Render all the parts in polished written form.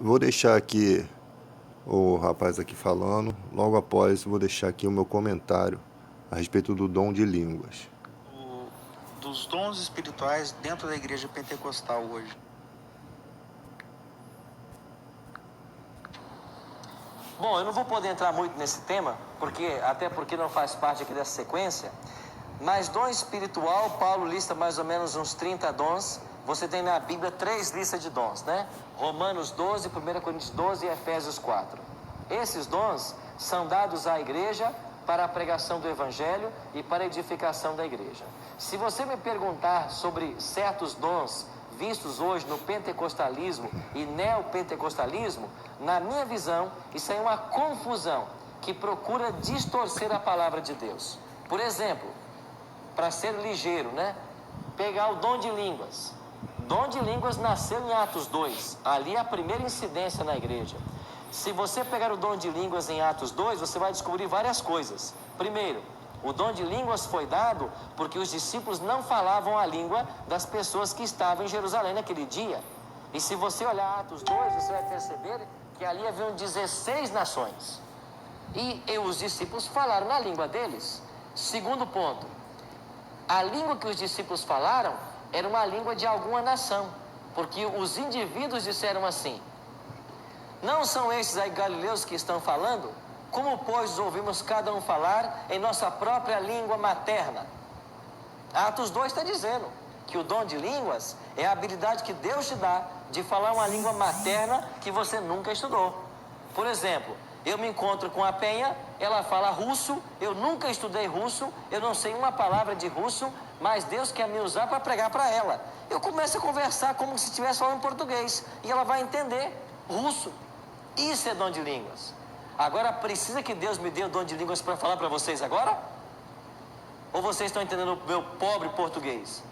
Vou deixar aqui o rapaz aqui falando. Logo após, vou deixar aqui o meu comentário a respeito do dom de línguas. Dos dons espirituais dentro da igreja pentecostal hoje. Bom, eu não vou poder entrar muito nesse tema, até porque não faz parte aqui dessa sequência, mas dom espiritual, Paulo lista mais ou menos uns 30 dons. Você tem na Bíblia 3 listas de dons, né? Romanos 12, 1 Coríntios 12 e Efésios 4. Esses dons são dados à igreja para a pregação do Evangelho e para a edificação da igreja. Se você me perguntar sobre certos dons vistos hoje no pentecostalismo e neopentecostalismo, na minha visão, isso é uma confusão que procura distorcer a palavra de Deus. Por exemplo, para ser ligeiro, né? Pegar o dom de línguas. Dom de línguas nasceu em Atos 2. Ali é a primeira incidência na igreja. Se você pegar o dom de línguas em Atos 2, você vai descobrir várias coisas. Primeiro, o dom de línguas foi dado porque os discípulos não falavam a língua das pessoas que estavam em Jerusalém naquele dia. E se você olhar Atos 2, você vai perceber que ali haviam 16 nações. E os discípulos falaram na língua deles. Segundo ponto, a língua que os discípulos falaram era uma língua de alguma nação, porque os indivíduos disseram assim: não são estes aí galileus que estão falando? Como, pois, ouvimos cada um falar em nossa própria língua materna? Atos 2 está dizendo que o dom de línguas é a habilidade que Deus te dá de falar uma língua materna que você nunca estudou. Por exemplo, eu me encontro com a Penha, ela fala russo, eu nunca estudei russo, eu não sei uma palavra de russo, mas Deus quer me usar para pregar para ela. Eu começo a conversar como se estivesse falando português, e ela vai entender russo. Isso é dom de línguas. Agora, precisa que Deus me dê o dom de línguas para falar para vocês agora? Ou vocês estão entendendo o meu pobre português?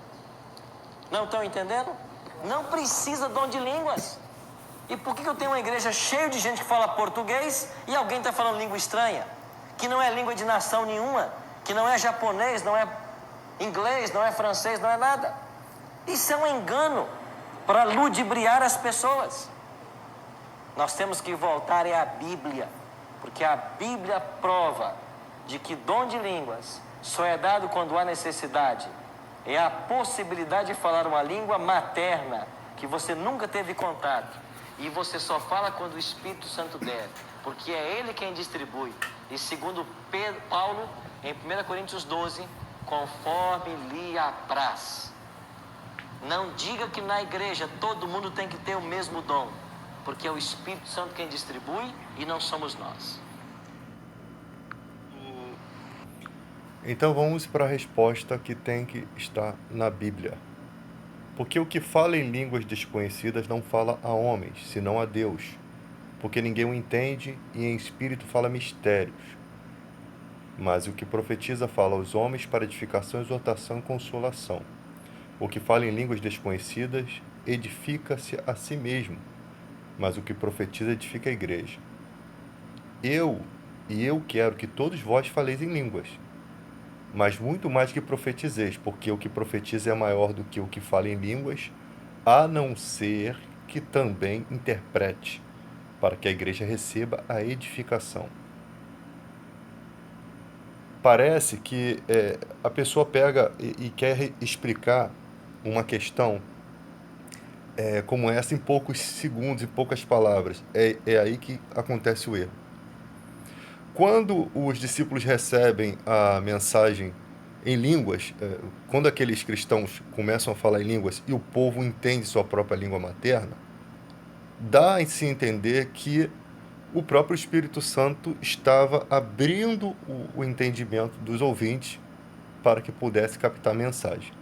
Não estão entendendo? Não precisa dom de línguas. E por que eu tenho uma igreja cheia de gente que fala português e alguém está falando língua estranha? Que não é língua de nação nenhuma, que não é japonês, não é inglês, não é francês, não é nada. Isso é um engano para ludibriar as pessoas. Nós temos que voltar à Bíblia, porque a Bíblia prova de que dom de línguas só é dado quando há necessidade. É a possibilidade de falar uma língua materna que você nunca teve contato. E você só fala quando o Espírito Santo der, porque é Ele quem distribui. E segundo Paulo, em 1 Coríntios 12, conforme lhe apraz. Não diga que na igreja todo mundo tem que ter o mesmo dom, porque é o Espírito Santo quem distribui e não somos nós. Então vamos para a resposta que tem que estar na Bíblia. Porque o que fala em línguas desconhecidas não fala a homens, senão a Deus. Porque ninguém o entende e em espírito fala mistérios. Mas o que profetiza fala aos homens para edificação, exortação e consolação. O que fala em línguas desconhecidas edifica-se a si mesmo, mas o que profetiza edifica a igreja. Eu quero que todos vós faleis em línguas, mas muito mais que profetizeis, porque o que profetiza é maior do que o que fala em línguas, a não ser que também interprete, para que a igreja receba a edificação. Parece que a pessoa pega e quer explicar uma questão como essa em poucos segundos, em poucas palavras. É aí que acontece o erro. Quando os discípulos recebem a mensagem em línguas, quando aqueles cristãos começam a falar em línguas e o povo entende sua própria língua materna, dá a se entender que o próprio Espírito Santo estava abrindo o entendimento dos ouvintes para que pudesse captar a mensagem.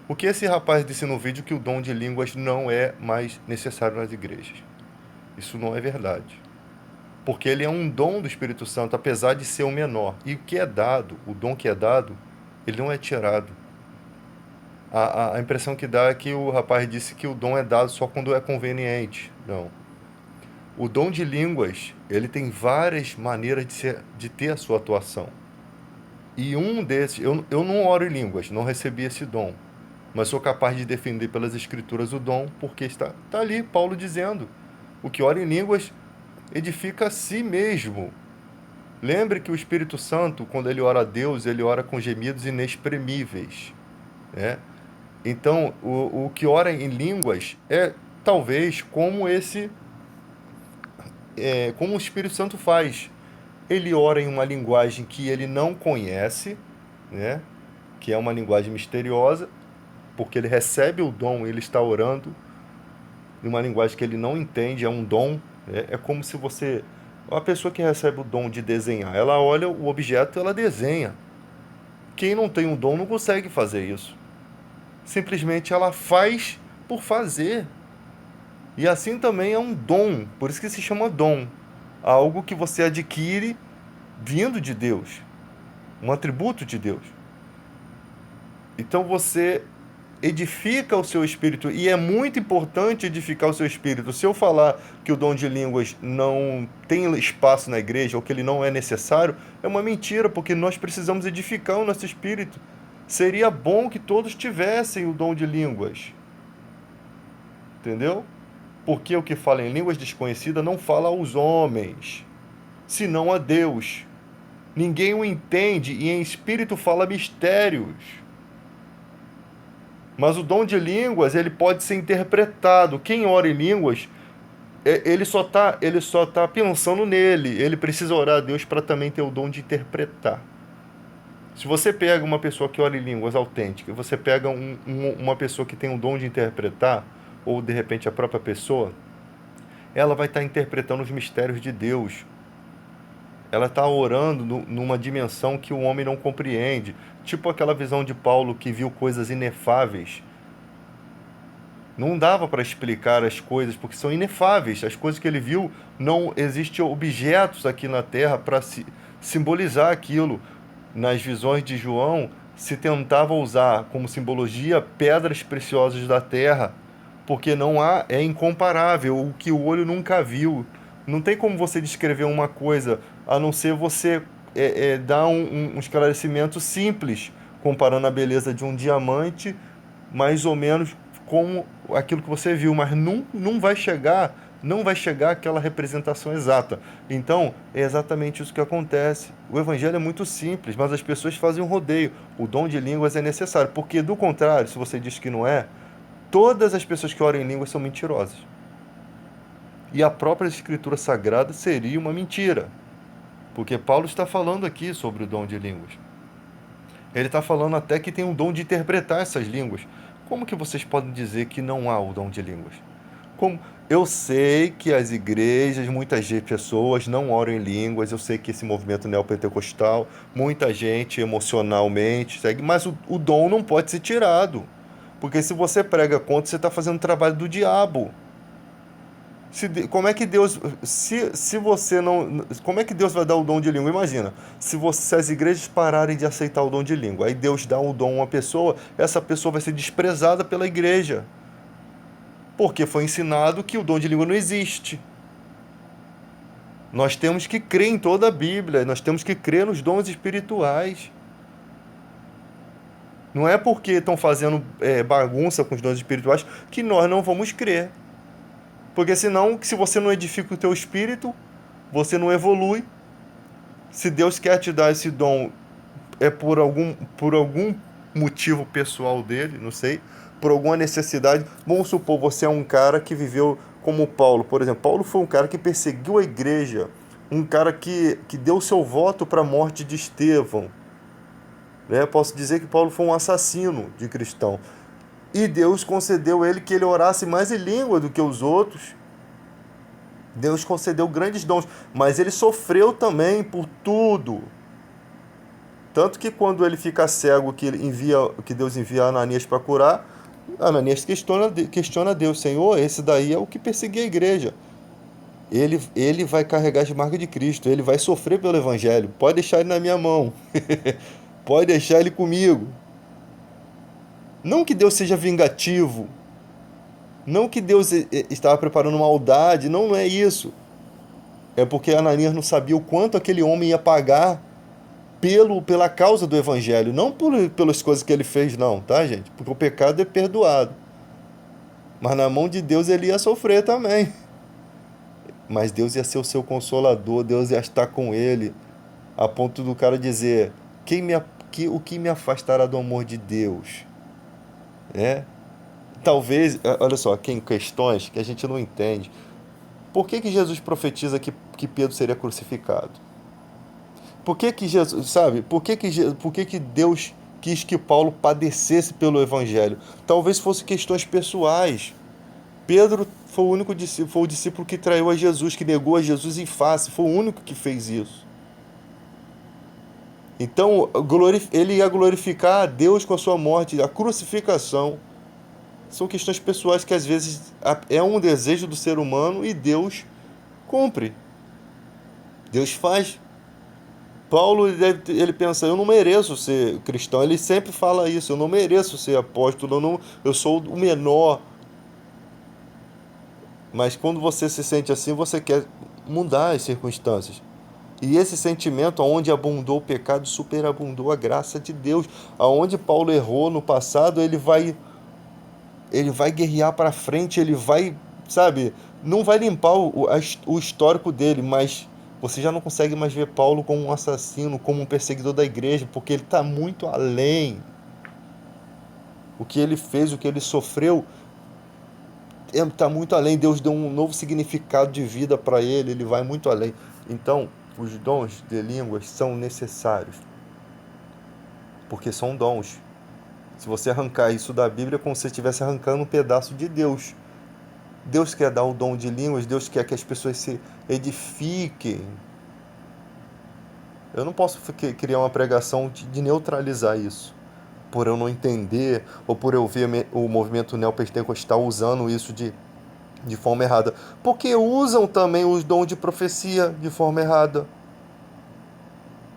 O que esse rapaz disse no vídeo que o dom de línguas não é mais necessário nas igrejas. Isso não é verdade. Porque ele é um dom do Espírito Santo, apesar de ser o menor. E o que é dado, o dom que é dado, ele não é tirado. A impressão que dá é que o rapaz disse que o dom é dado só quando é conveniente. Não. O dom de línguas, ele tem várias maneiras de ter a sua atuação. E um desses, eu não oro em línguas, não recebi esse dom. Mas sou capaz de defender pelas escrituras o dom, porque está ali Paulo dizendo O que ora em línguas edifica a si mesmo. Lembre que o Espírito Santo, quando ele ora a Deus, ele ora com gemidos inexprimíveis, né? Então, o que ora em línguas é talvez como o Espírito Santo faz. Ele ora em uma linguagem que ele não conhece, né? Que é uma linguagem misteriosa, porque ele recebe o dom, ele está orando em uma linguagem que ele não entende, é um dom. É como se você... Uma pessoa que recebe o dom de desenhar, ela olha o objeto e ela desenha. Quem não tem um dom não consegue fazer isso. Simplesmente ela faz por fazer. E assim também é um dom, por isso que se chama dom. Algo que você adquire vindo de Deus, um atributo de Deus. Então você edifica o seu espírito, e é muito importante edificar o seu espírito. Se eu falar que o dom de línguas não tem espaço na igreja, ou que ele não é necessário, é uma mentira, porque nós precisamos edificar o nosso espírito. Seria bom que todos tivessem o dom de línguas. Entendeu? Porque o que fala em línguas desconhecidas não fala aos homens, senão a Deus. Ninguém o entende, e em espírito fala mistérios. Mas o dom de línguas, ele pode ser interpretado. Quem ora em línguas, ele só tá pensando nele. Ele precisa orar a Deus para também ter o dom de interpretar. Se você pega uma pessoa que ora em línguas autêntica, você pega uma pessoa que tem o dom de interpretar, ou de repente a própria pessoa, ela vai estar interpretando os mistérios de Deus. Ela está orando numa dimensão que o homem não compreende. Tipo aquela visão de Paulo que viu coisas inefáveis. Não dava para explicar as coisas, porque são inefáveis. As coisas que ele viu, não existem objetos aqui na Terra para simbolizar aquilo. Nas visões de João, se tentava usar como simbologia pedras preciosas da terra, porque não há, é incomparável, o que o olho nunca viu. Não tem como você descrever uma coisa, a não ser você dar um esclarecimento simples, comparando a beleza de um diamante, mais ou menos como aquilo que você viu, mas não vai chegar àquela representação exata. Então, é exatamente isso que acontece. O evangelho é muito simples, mas as pessoas fazem um rodeio. O dom de línguas é necessário, porque do contrário, se você diz que não é, todas as pessoas que oram em línguas são mentirosas. E a própria Escritura Sagrada seria uma mentira. Porque Paulo está falando aqui sobre o dom de línguas. Ele está falando até que tem um dom de interpretar essas línguas. Como que vocês podem dizer que não há o dom de línguas? Como? Eu sei que as igrejas, muitas pessoas não oram em línguas, eu sei que esse movimento neopentecostal, muita gente emocionalmente segue, mas o dom não pode ser tirado. Porque se você prega contra, você está fazendo o trabalho do diabo. Como é que Deus, se você não, como é que Deus vai dar o dom de língua? Imagina, se as igrejas pararem de aceitar o dom de língua, aí Deus dá o dom a uma pessoa, essa pessoa vai ser desprezada pela igreja, porque foi ensinado que o dom de língua não existe. Nós temos que crer em toda a Bíblia, nós temos que crer nos dons espirituais. Não é porque estão fazendo bagunça com os dons espirituais que nós não vamos crer. Porque senão, se você não edifica o teu espírito, você não evolui. Se Deus quer te dar esse dom, é por algum motivo pessoal dele, não sei, por alguma necessidade. Vamos supor, você é um cara que viveu como Paulo, por exemplo. Paulo foi um cara que perseguiu a igreja, um cara que deu seu voto para a morte de Estevão. Né? Posso dizer que Paulo foi um assassino de cristão. E Deus concedeu ele que ele orasse mais em língua do que os outros. Deus concedeu grandes dons, mas ele sofreu também por tudo. Tanto que quando ele fica cego, que Deus envia Ananias para curar, Ananias questiona Deus: Senhor, esse daí é o que perseguia a igreja. Ele vai carregar as marcas de Cristo, ele vai sofrer pelo evangelho. Pode deixar ele na minha mão. Pode deixar ele comigo. Não que Deus seja vingativo, não que Deus estava preparando maldade, não é isso. É porque Ananias não sabia o quanto aquele homem ia pagar pela causa do evangelho, não pelas coisas que ele fez, não, tá, gente? Porque o pecado é perdoado. Mas na mão de Deus ele ia sofrer também. mas Deus ia ser o seu consolador, Deus ia estar com ele, a ponto do cara dizer: o que me afastará do amor de Deus? É? Talvez, olha só, aqui em questões que a gente não entende. Por que que Jesus profetiza que Pedro seria crucificado? Por que que Jesus, sabe? Por que que Deus quis que Paulo padecesse pelo evangelho? Talvez fosse questões pessoais. Pedro foi o único discípulo, foi o discípulo que traiu a Jesus, que negou a Jesus em face, foi o único que fez isso. Então, ele ia glorificar a Deus com a sua morte, a crucificação. São questões pessoais que às vezes é um desejo do ser humano e Deus cumpre. Deus faz. Paulo, ele pensa: eu não mereço ser cristão. Ele sempre fala isso: eu não mereço ser apóstolo, eu sou o menor. Mas quando você se sente assim, você quer mudar as circunstâncias. E esse sentimento, onde abundou o pecado, superabundou a graça de Deus. Aonde Paulo errou no passado, ele vai guerrear para frente, ele vai, sabe, não vai limpar o histórico dele, mas você já não consegue mais ver Paulo como um assassino, como um perseguidor da igreja, porque ele está muito além. O que ele fez, o que ele sofreu, está muito além. Deus deu um novo significado de vida para ele, ele vai muito além. Então, os dons de línguas são necessários, porque são dons. Se você arrancar isso da Bíblia, é como se você estivesse arrancando um pedaço de Deus. Deus quer dar o dom de línguas, Deus quer que as pessoas se edifiquem. Eu não posso criar uma pregação de neutralizar isso, por eu não entender, ou por eu ver o movimento neopentecostal usando isso de forma errada. Porque usam também os dons de profecia de forma errada.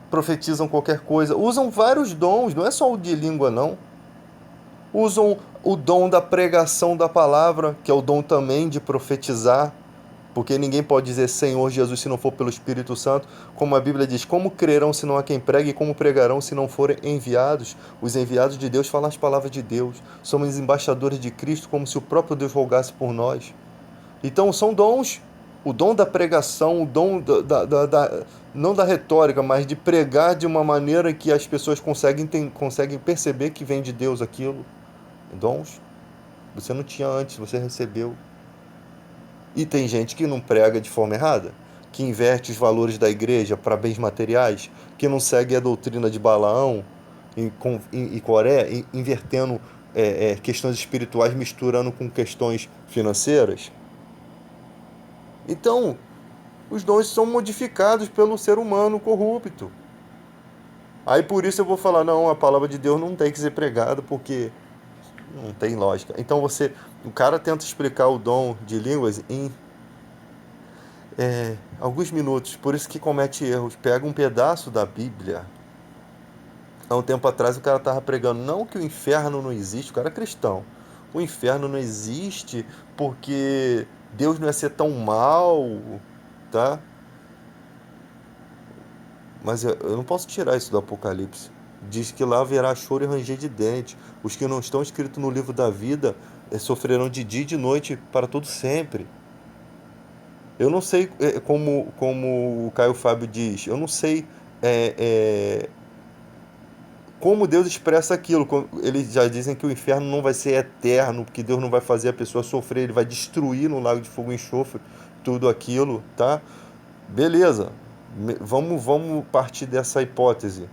Profetizam qualquer coisa. Usam vários dons, não é só o de língua, não. Usam o dom da pregação da palavra, que é o dom também de profetizar, porque ninguém pode dizer Senhor Jesus se não for pelo Espírito Santo, como a Bíblia diz: como crerão se não há quem pregue, e como pregarão se não forem enviados? Os enviados de Deus falam as palavras de Deus, somos embaixadores de Cristo, como se o próprio Deus rogasse por nós. Então são dons, o dom da pregação, o dom não da retórica, mas de pregar de uma maneira que as pessoas conseguem perceber que vem de Deus aquilo. Dons você não tinha antes, você recebeu. E tem gente que não prega de forma errada, que inverte os valores da igreja para bens materiais, que não segue a doutrina de Balaão e Coré, invertendo questões espirituais, misturando com questões financeiras. Então, os dons são modificados pelo ser humano corrupto. Aí por isso eu vou falar: não, a palavra de Deus não tem que ser pregada, porque não tem lógica. Então o cara tenta explicar o dom de línguas em alguns minutos, por isso que comete erros. Pega um pedaço da Bíblia. Há um tempo atrás o cara estava pregando: não que o inferno não existe, o cara é cristão. O inferno não existe porque Deus não ia ser tão mal, tá? Mas eu não posso tirar isso do Apocalipse. Diz que lá haverá choro e ranger de dentes. Os que não estão escritos no livro da vida sofrerão de dia e de noite para todo sempre. Eu não sei, como o Caio Fábio diz, eu não sei como Deus expressa aquilo. Eles já dizem que o inferno não vai ser eterno, que Deus não vai fazer a pessoa sofrer, ele vai destruir no lago de fogo e enxofre tudo aquilo, tá? Beleza, vamos partir dessa hipótese.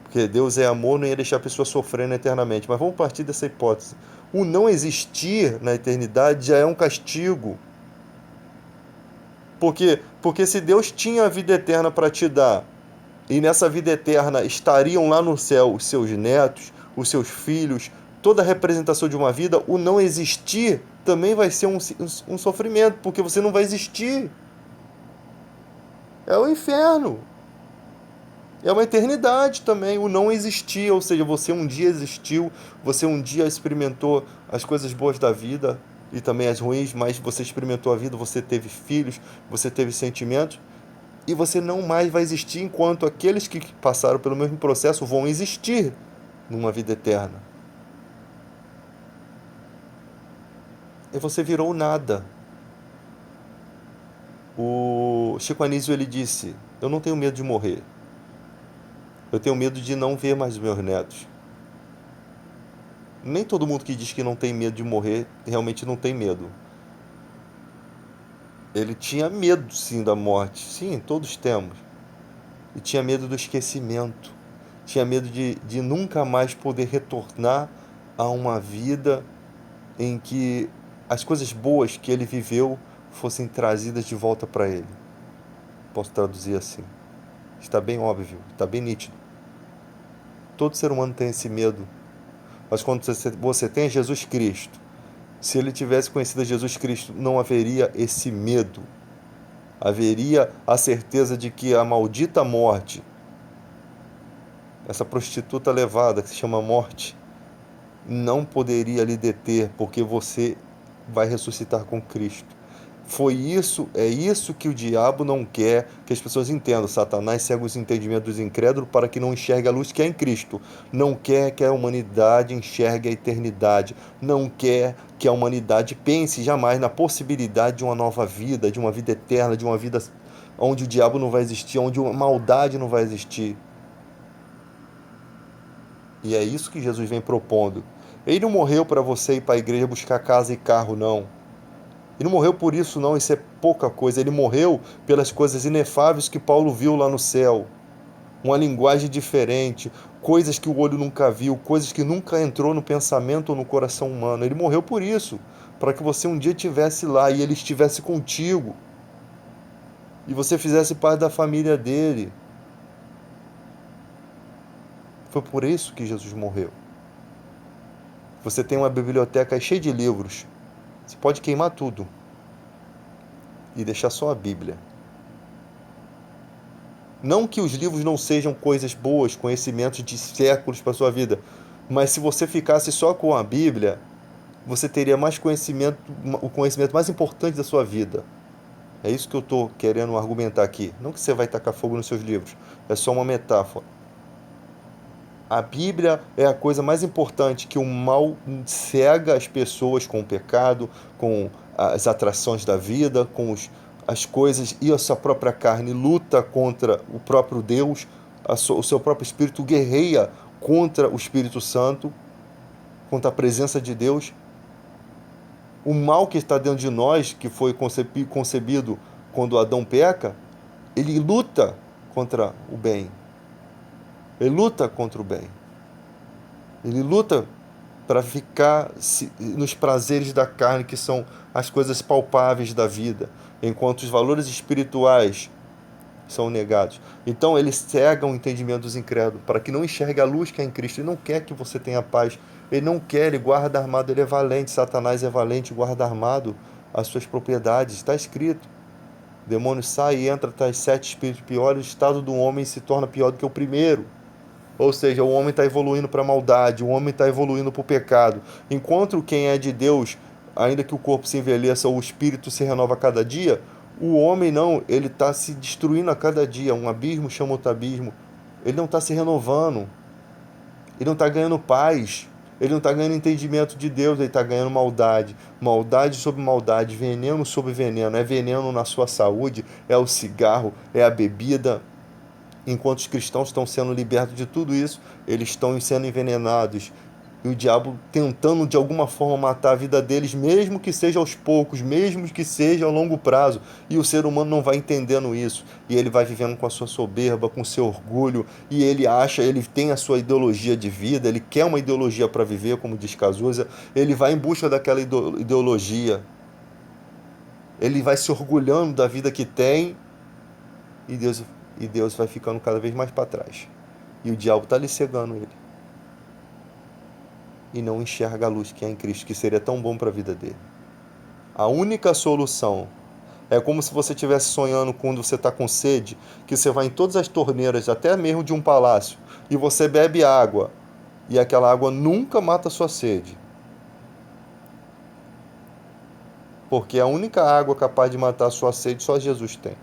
Porque Deus é amor, não ia deixar a pessoa sofrendo eternamente. Mas vamos partir dessa hipótese. O não existir na eternidade já é um castigo. Por quê? Porque se Deus tinha a vida eterna para te dar, e nessa vida eterna estariam lá no céu os seus netos, os seus filhos, toda a representação de uma vida, o não existir também vai ser um sofrimento, porque você não vai existir. É o inferno. É uma eternidade também, o não existir, ou seja, você um dia existiu, você um dia experimentou as coisas boas da vida e também as ruins, mas você experimentou a vida, você teve filhos, você teve sentimentos, e você não mais vai existir enquanto aqueles que passaram pelo mesmo processo vão existir numa vida eterna. E você virou nada. O Chico Anísio, ele disse: eu não tenho medo de morrer, eu tenho medo de não ver mais os meus netos. Nem todo mundo que diz que não tem medo de morrer realmente não tem medo. Ele tinha medo, sim, da morte. Sim, todos temos. E tinha medo do esquecimento. Tinha medo de nunca mais poder retornar a uma vida em que as coisas boas que ele viveu fossem trazidas de volta para ele. Posso traduzir assim. Está bem óbvio, está bem nítido. Todo ser humano tem esse medo. Mas quando você tem Jesus Cristo, se ele tivesse conhecido Jesus Cristo, não haveria esse medo. Haveria a certeza de que a maldita morte, essa prostituta levada que se chama morte, não poderia lhe deter, porque você vai ressuscitar com Cristo. É isso que o diabo não quer que as pessoas entendam. Satanás cega os entendimentos dos incrédulos para que não enxergue a luz que é em Cristo. Não quer que a humanidade enxergue a eternidade. Não quer que a humanidade pense jamais na possibilidade de uma nova vida, de uma vida eterna, de uma vida onde o diabo não vai existir, onde a maldade não vai existir. E é isso que Jesus vem propondo. Ele não morreu para você ir para a igreja buscar casa e carro, não. Ele não morreu por isso, não. Isso é pouca coisa. Ele morreu pelas coisas inefáveis que Paulo viu lá no céu. Uma linguagem diferente, coisas que o olho nunca viu, coisas que nunca entrou no pensamento ou no coração humano. Ele morreu por isso, para que você um dia estivesse lá e ele estivesse contigo. E você fizesse parte da família dele. Foi por isso que Jesus morreu. Você tem uma biblioteca cheia de livros. Você pode queimar tudo e deixar só a Bíblia. Não que os livros não sejam coisas boas, conhecimentos de séculos para a sua vida, mas se você ficasse só com a Bíblia, você teria mais conhecimento, o conhecimento mais importante da sua vida. É isso que eu estou querendo argumentar aqui. Não que você vai tacar fogo nos seus livros, é só uma metáfora. A Bíblia é a coisa mais importante, que o mal cega as pessoas com o pecado, com as atrações da vida, com as coisas, e a sua própria carne luta contra o próprio Deus, o seu próprio espírito guerreia contra o Espírito Santo, contra a presença de Deus. O mal que está dentro de nós, que foi concebido quando Adão peca, ele luta contra o bem. Ele luta contra o bem. Ele luta para ficar nos prazeres da carne, que são as coisas palpáveis da vida, enquanto os valores espirituais são negados. Então ele cega o entendimento dos incrédulos, para que não enxergue a luz que é em Cristo. Ele não quer que você tenha paz. Ele não quer, ele guarda armado, ele é valente. Satanás é valente, guarda armado as suas propriedades. Está escrito. O demônio sai e entra, traz 7 espíritos piores, o estado do homem se torna pior do que o primeiro. Ou seja, o homem está evoluindo para a maldade, o homem está evoluindo para o pecado. Enquanto quem é de Deus, ainda que o corpo se envelheça, o espírito se renova a cada dia, o homem não, ele está se destruindo a cada dia. Um abismo chama outro abismo. Ele não está se renovando. Ele não está ganhando paz. Ele não está ganhando entendimento de Deus, ele está ganhando maldade. Maldade sobre maldade, veneno sobre veneno. É veneno na sua saúde, é o cigarro, é a bebida. Enquanto os cristãos estão sendo libertos de tudo isso, eles estão sendo envenenados. E o diabo tentando de alguma forma matar a vida deles, mesmo que seja aos poucos, mesmo que seja a longo prazo. E o ser humano não vai entendendo isso. E ele vai vivendo com a sua soberba, com o seu orgulho. E ele acha, ele tem a sua ideologia de vida, ele quer uma ideologia para viver, como diz Cazuza. Ele vai em busca daquela ideologia. Ele vai se orgulhando da vida que tem. E Deus vai ficando cada vez mais para trás. E o diabo está ali cegando ele. E não enxerga a luz que é em Cristo, que seria tão bom para a vida dele. A única solução é como se você estivesse sonhando quando você está com sede, que você vai em todas as torneiras, até mesmo de um palácio, e você bebe água, e aquela água nunca mata a sua sede. Porque a única água capaz de matar a sua sede só Jesus tem.